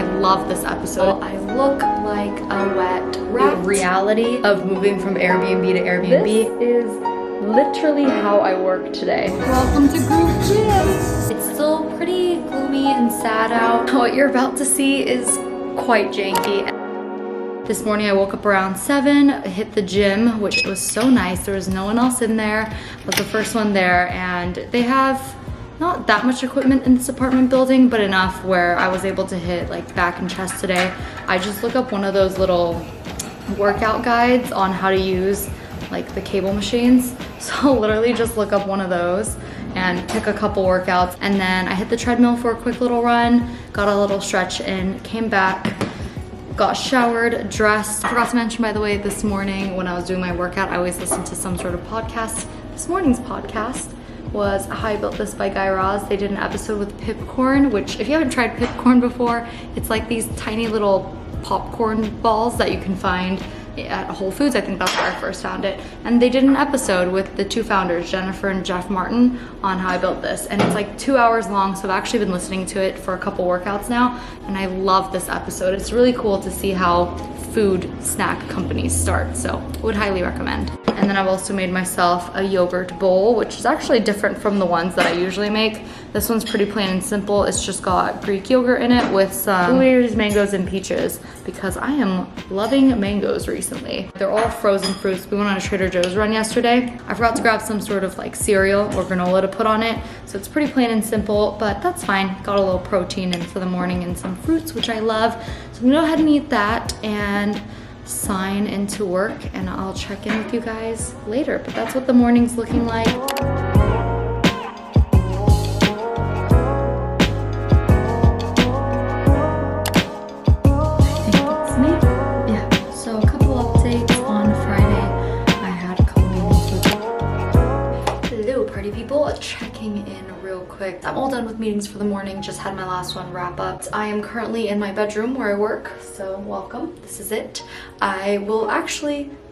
I love this episode. I look like a wet rat. The reality of moving from Airbnb to Airbnb. This is literally how I work today. Welcome to group gym. It's still pretty gloomy and sad out. What you're about to see is quite janky. This morning I woke up around 7, hit the gym, which was so nice. There was no one else in there. I was the first one there, and they have not that much equipment in this apartment building, but enough where I was able to hit like back and chest today. I just look up one of those little workout guides on how to use like the cable machines. So literally just look up one of those and pick a couple workouts. And then I hit the treadmill for a quick little run, got a little stretch in, came back, got showered, dressed. I forgot to mention, by the way, this morning when I was doing my workout, I always listen to some sort of podcast. This morning's podcast was How I Built This by Guy Raz. They did an episode with Pipcorn, which if you haven't tried Pipcorn before, it's like these tiny little popcorn balls that you can find at Whole Foods. I think that's where I first found it. And they did an episode with the two founders, Jennifer and Jeff Martin, on How I Built This. And it's like 2 hours long, so I've actually been listening to it for a couple workouts now, and I love this episode. It's really cool to see how food snack companies start, so would highly recommend. And then I've also made myself a yogurt bowl, which is actually different from the ones that I usually make. This one's pretty plain and simple. It's just got Greek yogurt in it with some blueberries, mangoes, and peaches, because I am loving mangoes recently. They're all frozen fruits. We went on a Trader Joe's run yesterday. I forgot to grab some sort of like cereal or granola to put on it, so it's pretty plain and simple, but that's fine. Got a little protein in for the morning and some fruits, which I love. So I'm gonna go ahead and eat that and sign into work, and I'll check in with you guys later. But that's what the morning's looking like. Checking in real quick. I'm all done with meetings for the morning, just had my last one wrap up. I am currently in my bedroom where I work, so welcome. This is it. I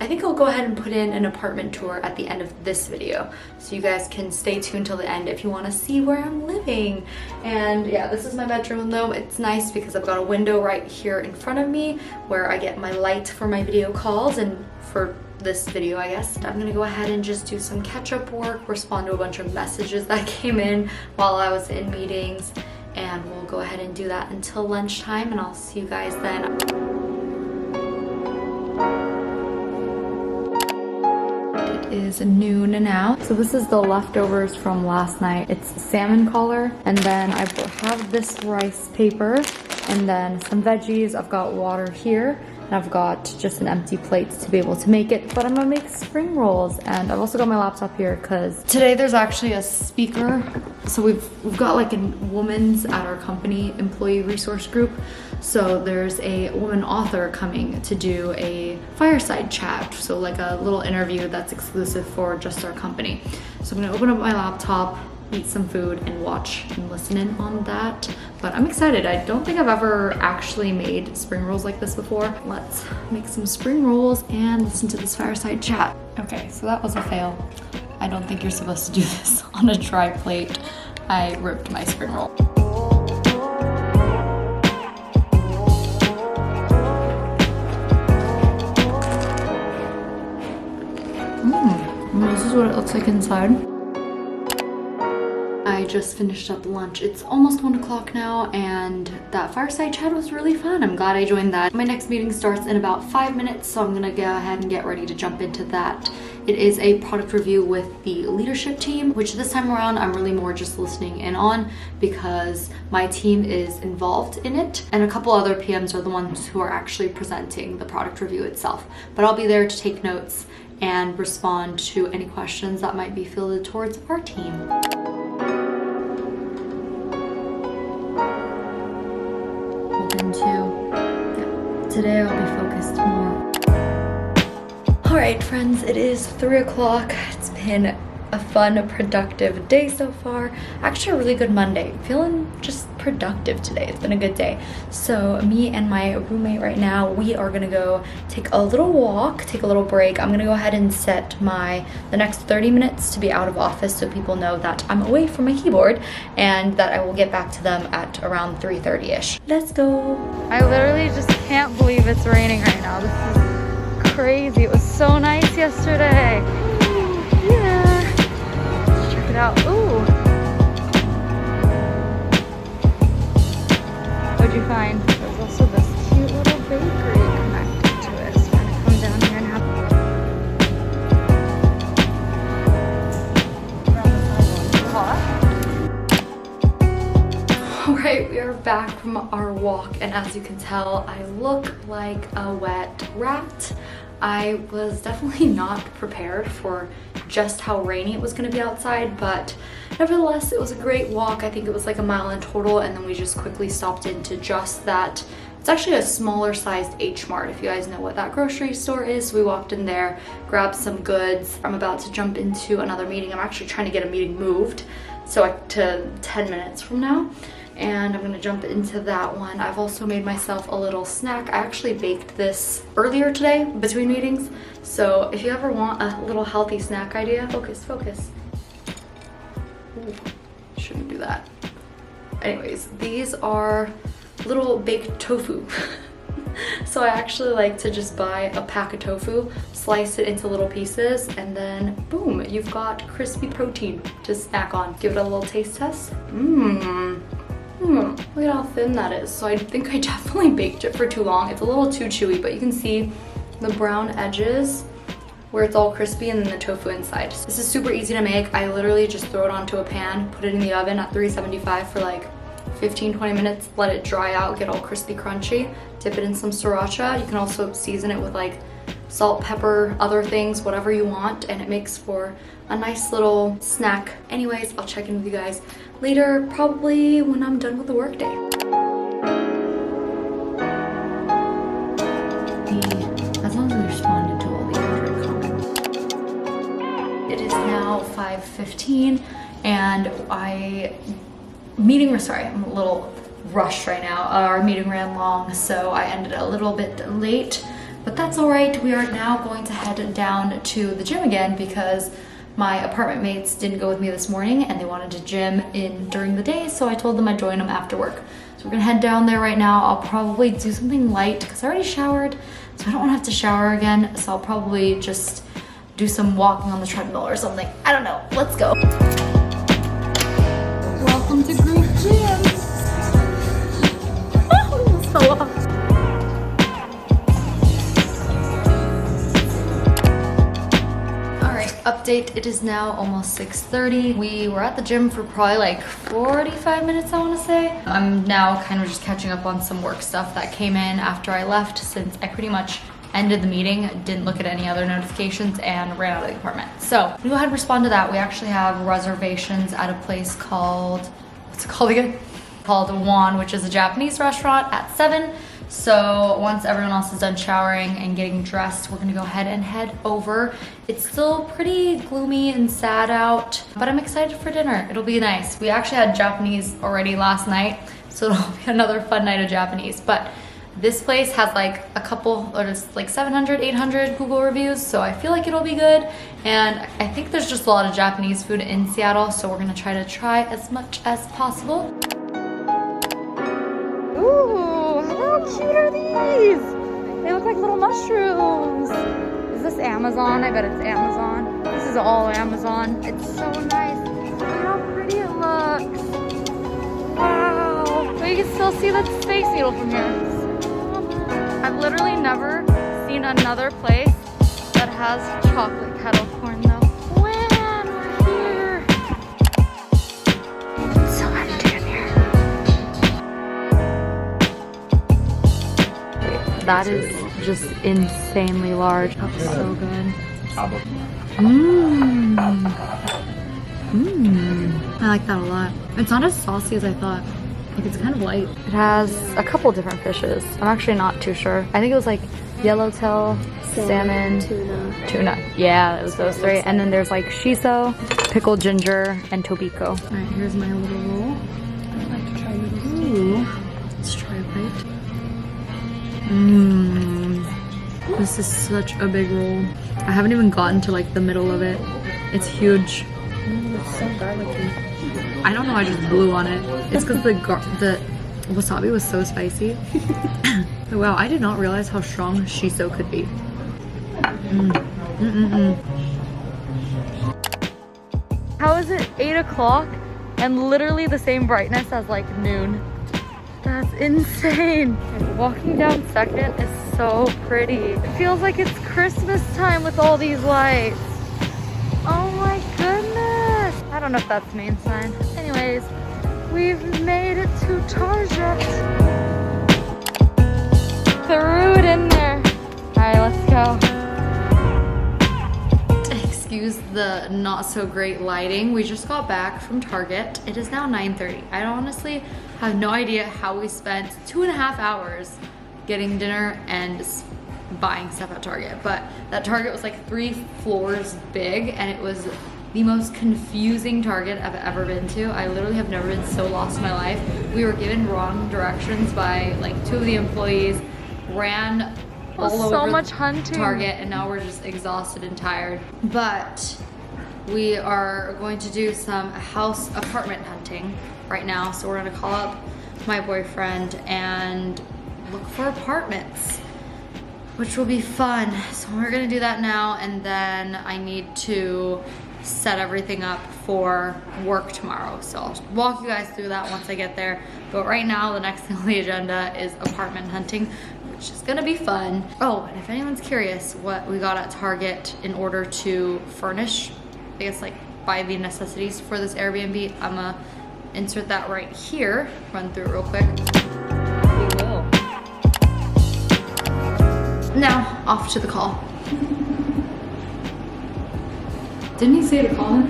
think I'll go ahead and put in an apartment tour at the end of this video, so you guys can stay tuned till the end if you want to see where I'm living. And yeah, this is my bedroom though. It's nice because I've got a window right here in front of me where I get my light for my video calls and for this video, I guess. I'm gonna go ahead and just do some catch-up work, respond to a bunch of messages that came in while I was in meetings, and we'll go ahead and do that until lunchtime, and I'll see you guys then. It is noon now. So this is the leftovers from last night. It's salmon collar, and then I have this rice paper, and then some veggies. I've got water here, and I've got just an empty plate to be able to make it, but I'm gonna make spring rolls. And I've also got my laptop here because today there's actually a speaker. So we've got like a women's at our company employee resource group. So there's a woman author coming to do a fireside chat. So like a little interview that's exclusive for just our company. So I'm gonna open up my laptop, eat some food, and watch and listen in on that. But I'm excited. I don't think I've ever actually made spring rolls like this before. Let's make some spring rolls and listen to this fireside chat. Okay, so that was a fail. I don't think you're supposed to do this on a dry plate. I ripped my spring roll. This is what it looks like inside. I just finished up lunch. It's almost 1 o'clock now, and that fireside chat was really fun. I'm glad I joined that. My next meeting starts in about 5 minutes, so I'm gonna go ahead and get ready to jump into that. It is a product review with the leadership team, which this time around I'm really more just listening in on because my team is involved in it, and a couple other PMs are the ones who are actually presenting the product review itself. But I'll be there to take notes and respond to any questions that might be fielded towards our team. Today I'll be focused more. All right, friends, it is 3 o'clock. It's been a fun, productive day so far. Actually a really good Monday. Feeling just productive today. It's been a good day. So me and my roommate right now, we are gonna go take a little walk, take a little break. I'm gonna go ahead and set the next 30 minutes to be out of office so people know that I'm away from my keyboard and that I will get back to them at around 3:30ish. Let's go. I literally just can't believe it's raining right now. This is crazy. It was so nice yesterday. Yeah. Let's check it out. Ooh. What'd you find? There's also this cute little bakery connected to it. So I'm gonna come down here and have Alright, we are back from our walk, and as you can tell, I look like a wet rat. I was definitely not prepared for just how rainy it was going to be outside, but nevertheless, it was a great walk. I think it was like a mile in total, and then we just quickly stopped into just that. It's actually a smaller sized H Mart, if you guys know what that grocery store is. So we walked in there, grabbed some goods. I'm about to jump into another meeting. I'm actually trying to get a meeting moved to 10 minutes from now. And I'm gonna jump into that one. I've also made myself a little snack. I actually baked this earlier today between meetings. So if you ever want a little healthy snack idea, focus. Ooh, shouldn't do that. Anyways, these are little baked tofu. So I actually like to just buy a pack of tofu, slice it into little pieces, and then boom, you've got crispy protein to snack on. Give it a little taste test. Look at how thin that is. So I think I definitely baked it for too long. It's a little too chewy, but you can see the brown edges where it's all crispy and then the tofu inside. This is super easy to make. I literally just throw it onto a pan, put it in the oven at 375 for like 15-20 minutes, let it dry out, get all crispy crunchy, dip it in some sriracha. You can also season it with like salt, pepper, other things, whatever you want, and it makes for a nice little snack. Anyways, I'll check in with you guys later, probably when I'm done with the workday. As long as we responded to all the Android comments. It is now 5:15 and I'm a little rushed right now. Our meeting ran long, so I ended a little bit late, but that's all right. We are now going to head down to the gym again because my apartment mates didn't go with me this morning and they wanted to gym during the day, so I told them I'd join them after work. So we're gonna head down there right now. I'll probably do something light because I already showered, so I don't want to have to shower again. So I'll probably just do some walking on the treadmill or something. I don't know. Let's go. Welcome to group gym. Oh, it fell off. Update, it is now almost 6:30. We were at the gym for probably like 45 minutes, I want to say. I'm now kind of just catching up on some work stuff that came in after I left, since I pretty much ended the meeting, didn't look at any other notifications, and ran out of the apartment. So I'm gonna go ahead and respond to that. We actually have reservations at a place called, what's it called again? Called Juan, which is a Japanese restaurant, at 7. So once everyone else is done showering and getting dressed, we're gonna go ahead and head over. It's still pretty gloomy and sad out, but I'm excited for dinner. It'll be nice. We actually had Japanese already last night, so it'll be another fun night of Japanese. But this place has like a couple, or just like 700, 800 Google reviews, so I feel like it'll be good. And I think there's just a lot of Japanese food in Seattle, so we're gonna try as much as possible. Ooh, how cute are these? They look like little mushrooms. Is this Amazon? I bet it's Amazon. This is all Amazon. It's so nice. Look how pretty it looks. Wow. But you can still see the Space Needle from here. I've literally never seen another place that has chocolate kettle corn though. When we're here. It's so empty in here. That is just insanely large. That's so good. I like that a lot. It's not as saucy as I thought. Like, it's kind of light. It has a couple different fishes. I'm actually not too sure. I think it was like yellowtail, salmon, tuna. Yeah, it was those three. And then there's like shiso, pickled ginger, and tobiko. All right, here's my little roll. I'd like to try little. Ooh, let's try it right. Mmm. This is such a big roll. I haven't even gotten to like the middle of it. It's huge. It's so garlicky. I don't know, I just blew on it. It's because the wasabi was so spicy. Wow, I did not realize how strong shiso could be. How is it 8 o'clock and literally the same brightness as like noon? That's insane. Walking down 2nd is so pretty. It feels like it's Christmas time with all these lights. Oh my goodness. I don't know if that's main sign. Anyways, we've made it to Target. Threw it in there. All right, let's go. Excuse the not so great lighting. We just got back from Target. It is now 9:30. I honestly have no idea how we spent 2.5 hours getting dinner and buying stuff at Target, but that Target was like 3 floors big, and it was the most confusing Target I've ever been to. I literally have never been so lost in my life. We were given wrong directions by like 2 of the employees, ran all over so much hunting Target, and now we're just exhausted and tired. But we are going to do some apartment hunting right now. So we're gonna call up my boyfriend and look for apartments, which will be fun. So we're gonna do that now, and then I need to set everything up for work tomorrow. So I'll walk you guys through that once I get there. But right now, the next thing on the agenda is apartment hunting, which is gonna be fun. Oh, and if anyone's curious what we got at Target in order to furnish, I guess like buy the necessities for this Airbnb, I'm gonna insert that right here, run through it real quick. We will. Now, off to the call. Didn't he say to call him?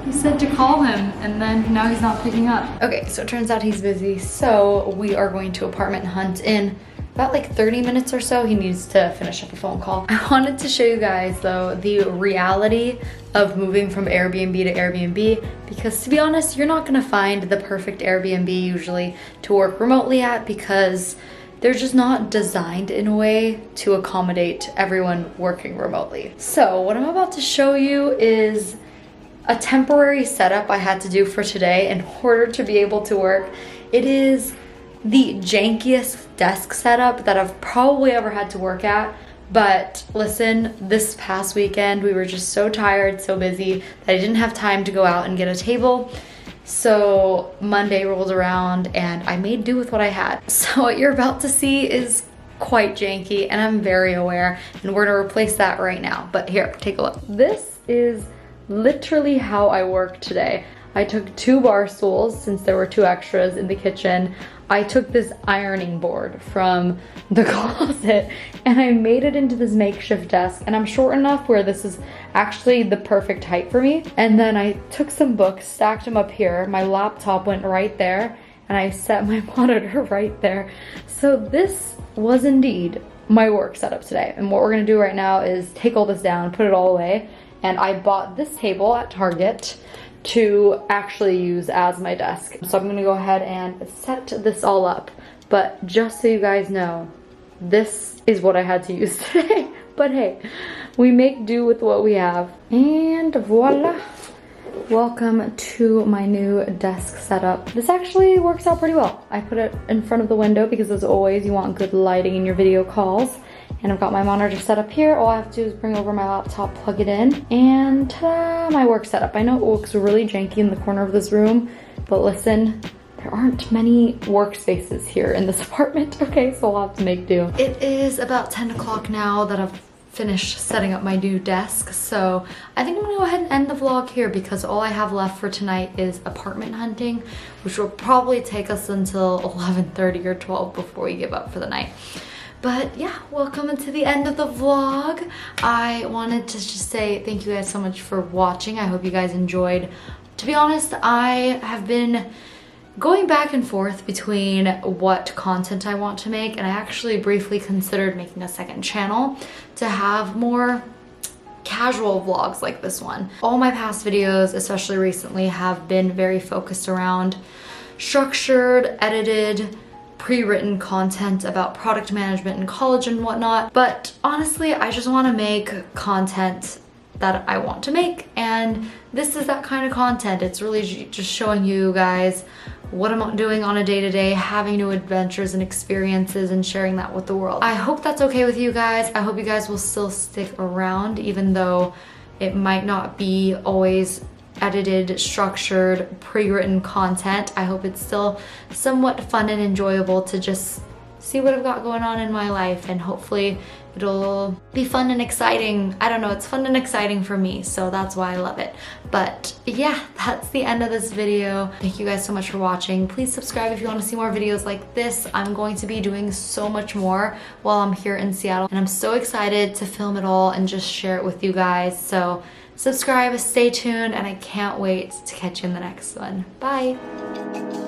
He said to call him, and then now he's not picking up. Okay, so it turns out he's busy. So we are going to apartment hunt in about like 30 minutes or so. He needs to finish up a phone call. I wanted to show you guys though the reality of moving from Airbnb to Airbnb, because to be honest, you're not gonna find the perfect Airbnb usually to work remotely at, because they're just not designed in a way to accommodate everyone working remotely. So what I'm about to show you is a temporary setup I had to do for today in order to be able to work. It is the jankiest desk setup that I've probably ever had to work at. But listen, this past weekend, we were just so tired, so busy, that I didn't have time to go out and get a table. So Monday rolled around and I made do with what I had. So what you're about to see is quite janky, and I'm very aware, and we're gonna replace that right now. But here, take a look. This is literally how I work today. I took 2 bar stools since there were 2 extras in the kitchen. I took this ironing board from the closet and I made it into this makeshift desk, and I'm short enough where this is actually the perfect height for me. And then I took some books, stacked them up here. My laptop went right there, and I set my monitor right there. So this was indeed my work setup today. And what we're gonna do right now is take all this down, put it all away. And I bought this table at Target to actually use as my desk. So I'm gonna go ahead and set this all up. But just so you guys know, this is what I had to use today. But hey, we make do with what we have. And voila. Welcome to my new desk setup. This actually works out pretty well. I put it in front of the window because as always, you want good lighting in your video calls. And I've got my monitor set up here. All I have to do is bring over my laptop, plug it in, and ta-da, my work setup. I know it looks really janky in the corner of this room, but listen, there aren't many workspaces here in this apartment, okay? So I'll have to make do. It is about 10 o'clock now that I've finished setting up my new desk, so I think I'm gonna go ahead and end the vlog here, because all I have left for tonight is apartment hunting, which will probably take us until 11:30 or 12 before we give up for the night. But yeah, welcome to the end of the vlog. I wanted to just say thank you guys so much for watching. I hope you guys enjoyed. To be honest, I have been going back and forth between what content I want to make, and I actually briefly considered making a second channel to have more casual vlogs like this one. All my past videos, especially recently, have been very focused around structured, edited, pre-written content about product management in college and whatnot. But honestly, I just want to make content that I want to make, and this is that kind of content. It's really just showing you guys what I'm doing on a day-to-day, having new adventures and experiences, and sharing that with the world. I hope that's okay with you guys. I hope you guys will still stick around, even though it might not be always edited, structured, pre-written content. I hope it's still somewhat fun and enjoyable to just see what I've got going on in my life, and hopefully it'll be fun and exciting. I don't know, it's fun and exciting for me, so that's why I love it. But yeah, that's the end of this video. Thank you guys so much for watching. Please subscribe if you want to see more videos like this. I'm going to be doing so much more while I'm here in Seattle, and I'm so excited to film it all and just share it with you guys. So subscribe, stay tuned, and I can't wait to catch you in the next one. Bye.